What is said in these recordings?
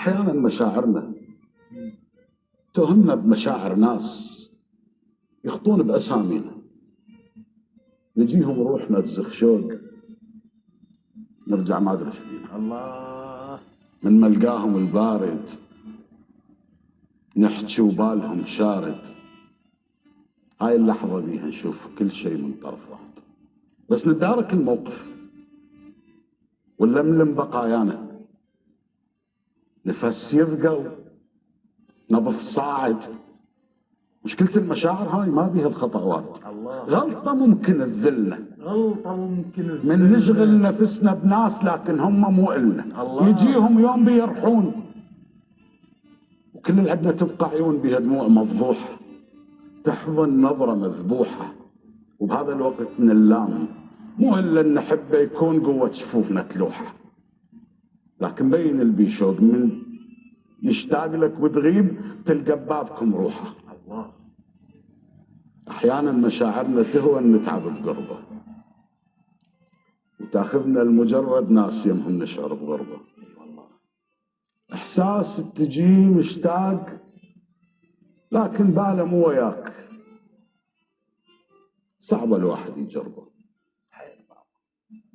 أحيانا مشاعرنا تهمنا بمشاعر ناس يخطون بأسامينا، نجيهم روحنا تزخ شوق، نرجع ما أدري ايش بينا. الله من ملقاهم البارد نحكي وبالهم شارد. هاي اللحظة بيها نشوف كل شيء من طرف واحد، بس ندارك الموقف ونلملم بقايانا، نفس يثقل، نبض صاعد. مشكلة المشاعر هاي ما بيها الخطوات. غلطة ممكن تذلنا، غلطة ممكن من نشغل نفسنا بناس لكن هم مو إلنا. يجيهم يوم بيرحون وكل اللي عندنا تبقى عيون بها دموع مفضوحة، تحضن نظرة مذبوحة، وبهذا الوقت نلام مو إلا إن نحبه يكون قوة شفوفنا تلوحة. لكن بين البيشوق من يشتاق لك وتغيب تلقى ببابكم روحه. الله. أحيانا مشاعرنا تهوى نتعب بقربه، وتاخذنا المجرد ناس يمهم نشعر بغربه. إحساس تجي مشتاق لكن باله مو وياك، صعب الواحد يجربه،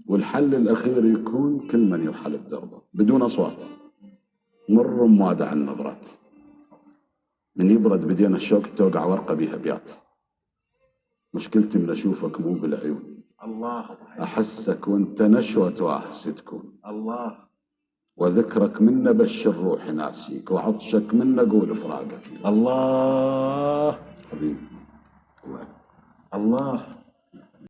والحل الأخير يكون كل من يرحل بدربه بدون أصوات، مر موادع النظرات. من يبرد بدينا الشوق توقع ورقة بيها بيات. مشكلتي من أشوفك مو بالعيون، الله. أحسك وانت نشوة واهس تكون. الله. وذكرك منا بشر روحي ناسيك، وعطشك منا قول فراقك. الله حبيبي الله. الله.